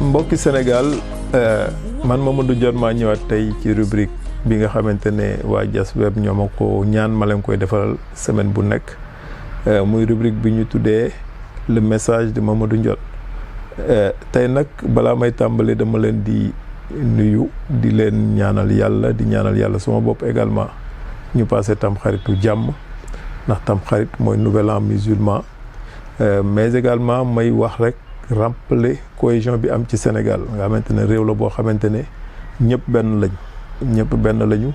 mbokki Sénégal man Mamadou Dione maa ñëwaat tey ci rubrique bi nga xamante ne waa Dias Web ñoo ma ko ñaan ma leen koy defal semaine bu nekk muy rubrique bi ñu tuddee le message de Mamadou Dione tey nag balaa may tàmbali dama leen di nuyu di leen ñaanal yàlla di ñaanal yàlla sama bopp également ñu passé tam xaritu jàmm ndax tam xarit mooy nouvel an musulman mais également may wax rek rappeler cohésion bi am ci Sénégal nga xamante ne réew la boo xamante ne ñëpp benn lañu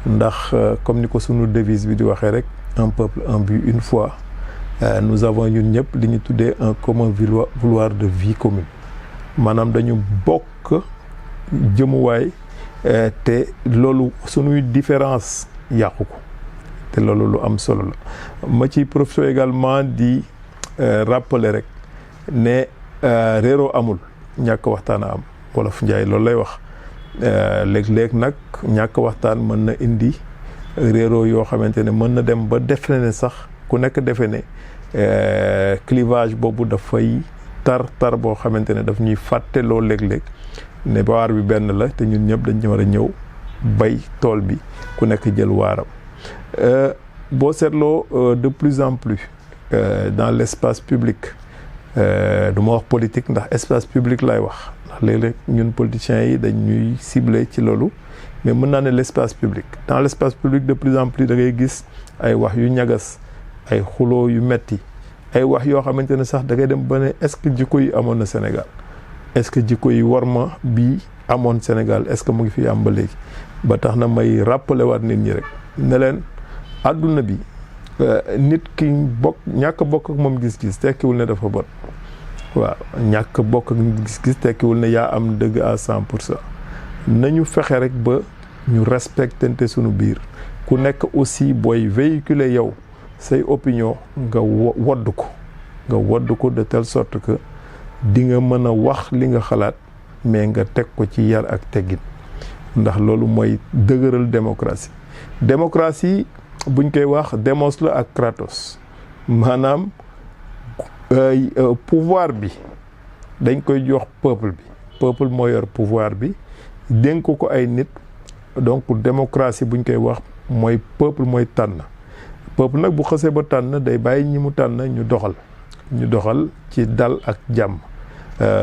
ndax comme ni ko sunu devise bi di waxee rek un peuple un but une foi nous avons ñun ñëpp li ñu tuddee un commun vouloir de vie commune maanaam dañu bokk jëmuwaay te loolu sunuy différence yàqu ko te loolu lu am solo la ma ci professeur également di rappeler rek ne réeroo amul ñàkk waxtaan a am wolof Njaay loolu lay wax léeg-léeg nag ñàkk waxtaan mën na indi réeroo yoo xamante ne mën na dem ba defe ne sax ku nekk defe ne clivage boobu dafay tar boo xamante ne daf ñuy fàtteloo léeg-léeg ne waar bi benn la te ñun ñëpp dañ war a ñëw bay tool bi ku nekk jël waaram boo seetloo de plus en plus dans l'espace public du ma wax politique ndax espace public laay wax ndax léeg-léeg ñun politiciens yi dañ ñuy ciblé ci loolu mais mën naa ne l'espace public dans l'espace public de plus en plus da ngay gis ay wax yu ñagas ay xuloo yu metti ay wax yoo xamante ne sax da ngay dem ba ne est-ce que jikko yi amoon na Sénégal est-ce que jikko yi warma bii amoon Sénégal est-ce que mu ngi fi am ba léegi ba tax na may rappeler waat nit ñi rek ne leen àdduna bi nit ki ñàkk bokk ak moom gis-gis tekkiwul ne dafa bon waaw ñàkk bokk ak gis-gis tekkiwul ne yaa am dëgg à 100%. nañu fexe rek ba ñu respectante sunu biir ku nekk aussi booy véhiculer yow say opinion nga wodd ko de telle sorte que di nga mën a wax li nga xalaat mais nga teg ko ci yar ak teggin ndax loolu mooy dëgëral démocratie buñ koy wax démos la ak kratos maanaam pouvoir bi dañ koy jox peuple moo yor pouvoir bi dénk ko ay nit donc démocratie buñ koy wax mooy peuple mooy tànn peuple nag bu xasee ba tànn day bàyyi ñi mu tànn ñu doxal ci dal ak jàmm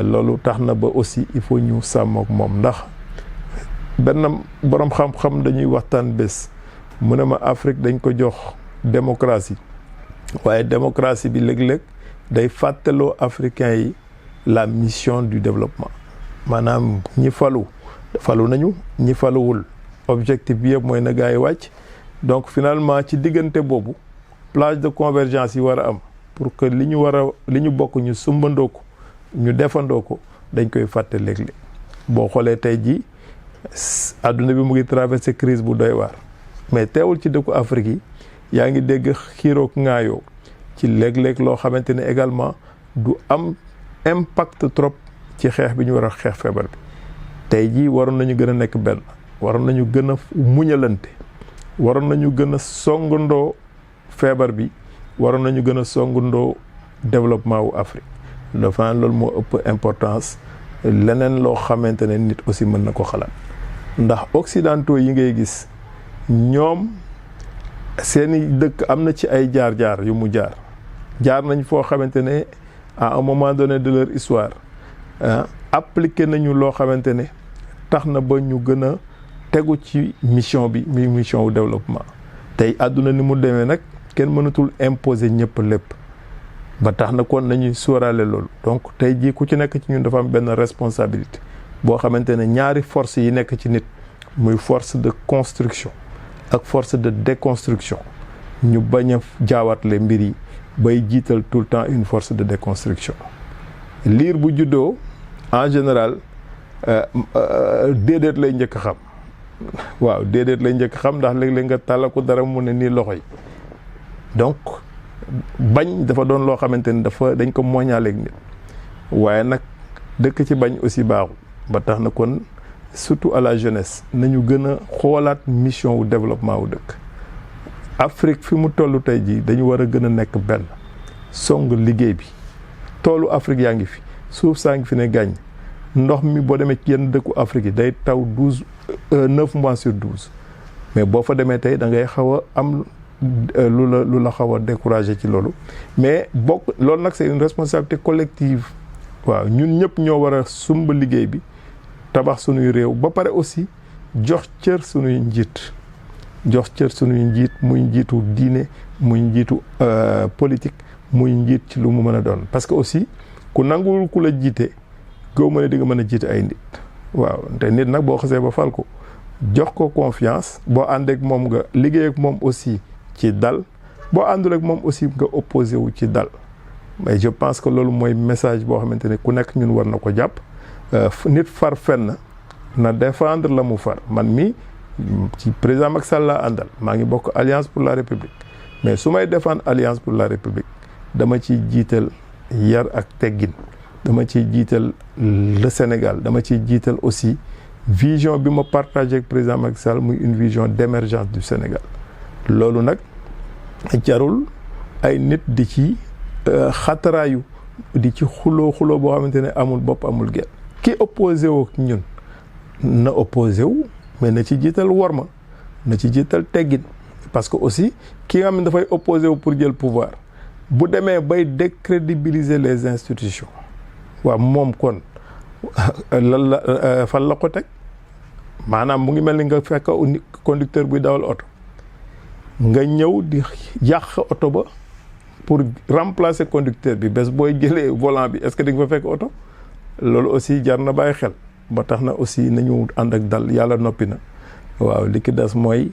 loolu tax na ba aussi il faut ñu sàmm ak moom ndax benn boroom xam-xam dañuy waxtaan bés mu ne ma Afrique dañ ko jox démocratie waaye démocratie bi léeg-léeg day fàttaloo africains yi la mission du développement maanaam ñi falu nañu ñi faluwul objectif bi yëpp mooy na gaa yi wàcc donc finalement ci diggante boobu plage de convergence yi war a am pour que li ñu bokk ñu sumbandoo ko ñu defandoo ko dañ koy fàtte léeg-léeg boo xoolee tey jii adduna bi mu ngi traversé crise bu doy waar mais teewul ci dëkku Afrique yi yaa ngi dégg xiiroog ŋaayoo ci léeg-léeg loo xamante ne également du am impact trop ci xeex bi ñu war a xeex feebar bi tey jii waroon nañu gën a nekk benn waroon nañu gën a muñalante waroon nañu gën a songandoo feebar bi waroon nañu gën a songandoo développement wu Afrique dafa loolu moo ëpp importance leneen loo xamante ne nit aussi mën na ko xalaat ndax occidentaux yi ngay gis ñoom seeni dëkk am na ci ay jaar-jaar yu mu jaar nañ foo xamante ne à un moment donné de leur histoire appliqué nañu loo xamante ne tax na ba ñu gën a tegu ci mission bi mi mission wu développement tey àdduna ni mu demee nag kenn mënatul imposer ñëpp lépp ba tax na kon nañuy sóoraale loolu donc tey jii ku ci nekk ci ñun dafa am benn responsabilité boo xamante ne ñaari force yi nekk ci nit muy force de construction ak force de déconstruction ñu bañ a jaawatle mbir yi bay jiital tout le temps une force de déconstruction liir bu juddoo en général déedéet lay njëkk xam waaw déedéet lay njëkk xam ndax léeg-léeg nga tàlla ko dara mu ne nii loxo yi donc bañ dafa doon loo xamante ni dañ ko moñaaleeg nit waaye nag dëkk ci bañ aussi baaxul ba tax na kon surtout à la jeunesse nañu gën a xoolaat mission wu développement wu dëkk Afrique fi mu toll tey jii dañu war a gën a nekk benn song liggéey bi. toolu Afrique yaa ngi fi suuf saa ngi fi ne gàññ ndox mi boo demee ci yenn dëkku Afrique yi day taw 9 mois sur 12 mais boo fa demee tey da ngay xaw a am lu la xaw a découragé ci loolu mais loolu nag c'est une responsabilité collective. waaw ñun ñëpp ñoo war a sumb liggéey bi tabax sunuy réew ba pare aussi jox cër sunuy njiit muy njiitu diine muy njiitu politique muy njiit ci lu mu mën a doon parce que aussi ku nangul ku la jiite gëw ma ne di nga mën a jiite ay nit. waaw te nit nag boo xasee ba fal ko jox ko confiance boo ànd ak moom nga liggéey ak moom aussi ci dal boo àndul ak moom aussi nga opposé wu ci dal. mais je pense que loolu mooy message boo xamante ne ku nekk ñun war na ko jàpp nit far fenn na défendre la mu far man mi ci président Macky Sall laa àndal maa ngi bokk Alliance pour la République mais su may défendre Alliance pour la République dama ciy jiital yar ak teggin dama ciy jiital le Sénégal dama ciy jiital aussi vision bi ma partagé ak président Macky Sall muy une vision d'émergence du Sénégal loolu nag jarul ay nit di ci xataraayu di ci xuloo boo xamante ne amul bopp amul genn ki opposé wu ak ñun na opposé wu mais na ci jiital worma na ci jiital teggin parce que aussi ki nga xam ne dafay opposé wu pour jël pouvoir bu demee bay décrédibiliser les institutions waaw moom kon lan la fan la ko teg maanaam mu ngi mel ni nga fekk conducteur buy dawal oto nga ñëw di yàq oto ba pour remplacer conducteur bi bés booy jëlee volant bi est-ce que di nga fa fekk oto loolu aussi jar na bàyyi xel ba tax na aussi nañu ànd ak dal yàlla noppi na waaw li ki des mooy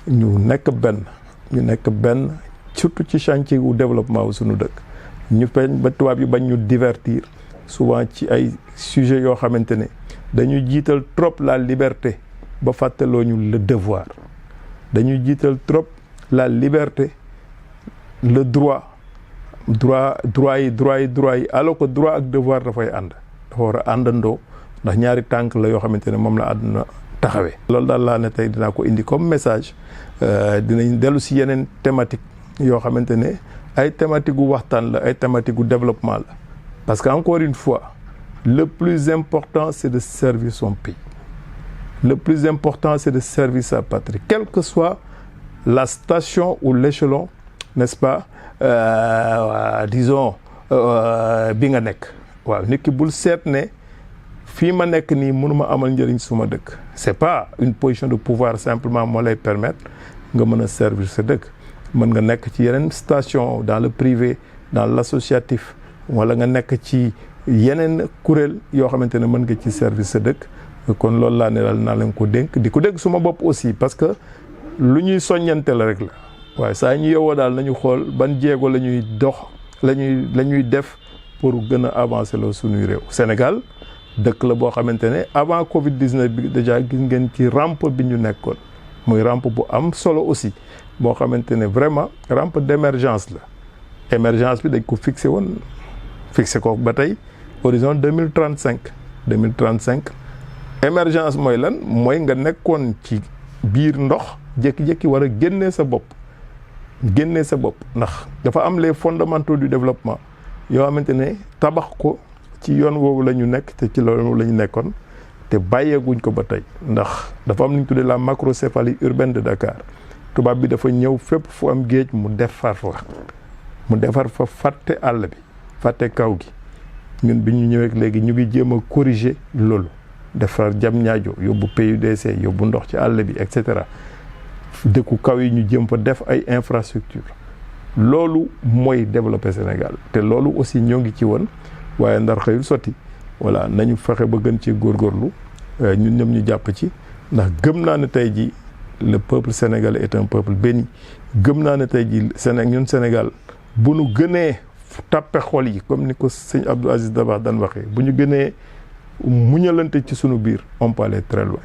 ñu nekk benn surtout ci chantier wu développement wu suñu dëkk ñu peñ ba tubaab yi bañ ñu divertir souvent ci ay sujets yoo xamante ne dañuy jiital trop la liberté ba fàttaloo ñu le devoir dañuy jiital trop la liberté le droit yi alors que droit ak devoir dafay ànd dafa war a àndandoo ndax ñaari tànk la yoo xamante ne moom la àdduna taxawee. loolu daal laa ne tey dinaa ko indi comme message dinañ dellu si yeneen thématique yoo xamante ne ay thématique gu waxtaan la ay thématique gu développement la parce que encore une fois le plus important c'est de servir son pays le plus important c'est de servir sa patrie quelle que soit la station ou l'échelon n'est-ce pas disons bi nga nekk waaw nit ki bul seet ne fii ma nekk nii mënuma amal njëriñ suma dëkk c'est pas une position de pouvoir simplement moo lay permettre nga mën a servir sa dëkk mën nga nekk ci yeneen station dans le privé dans l'associatif wala nga nekk ci yeneen kuréel yoo xamante ne mën nga ci servir sa dëkk kon loolu laa ne daal naa leen ko dénk di ko dégg suma bopp aussi parce que lu ñuy soññante la rek la waaye saa ñu yowoo daal nañu xool ban jéego la ñuy dox la ñuy def pour gën a avancer la suñuy réew Sénégal dëkk la boo xamante ne avant Covid-19 bi déjà gis ngeen ci rampe bi ñu nekkoon muy rampe bu am solo aussi boo xamante ne vraiment rampe d'émergence la émergence bi dañ ko fixé ko ba tey horizon 2035 émergence mooy lan mooy nga nekkoon ci biir ndox jékki-jékki war a génnee sa bopp ndax dafa am les fondamentaux du développement yoo xamante ne tabax ko ci yoon woowu la ñu nekk te ci loolu la ñu nekkoon te bàyyeeguñ ko ba tey ndax dafa am lu ñu tuddee la macrocéphalie urbaine de Dakar tubaab bi dafa ñëw fépp fu am géej mu defar fa fàtte àll bi fàtte kaw gi ñun bi ñu ñëwee léegi ñu ngi jéem a corriger loolu defar Diamniadio yóbbu PUDC yóbbu ndox ci àll bi et cetera dëkku kaw yi ñu jëm fa def ay infrastructure loolu mooy développer Sénégal te loolu aussi ñoo ngi ci woon waaye ndar xëyul sotti voilà nañu fexe ba gën ci góorgóorlu ñun ñëpp ñu jàpp ci ndax gëm naa ne tey ji le peuple sénégalais est un peuple béni gëm naa ne tey ji ñun Sénégal bu ñu gënee tàppe xol yi comme ni ko sëñ Abdou Aziz Dabakh daan waxee bu ñu gënee muñalante ci sunu biir on peut aller très loin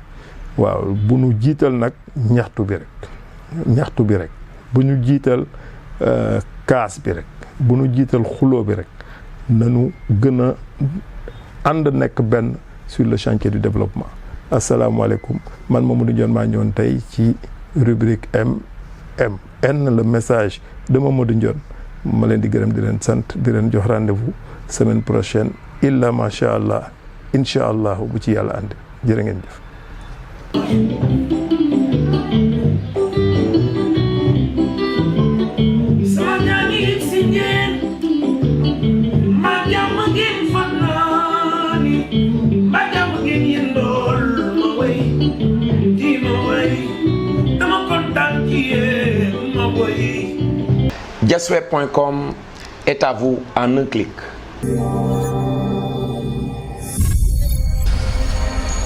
waaw bu ñu jiital nag ñaxtu bi rek bu ñu jiital kaas bi rek bu ñu jiital xuloo bi rek nañu gën a ànd nekk benn sur le chantier du développement. asalaamaaleykum man Mamadou Ndione maa ñëwoon tey ci rubrique N le message de Mamadou Ndione ma leen di gërëm di leen sant di leen jox rendez-vous semaine prochaine illa macha allah incha allah bu ci yàlla ànd jërë ngeen jëf. Jazzweb.com est à vous en un clic.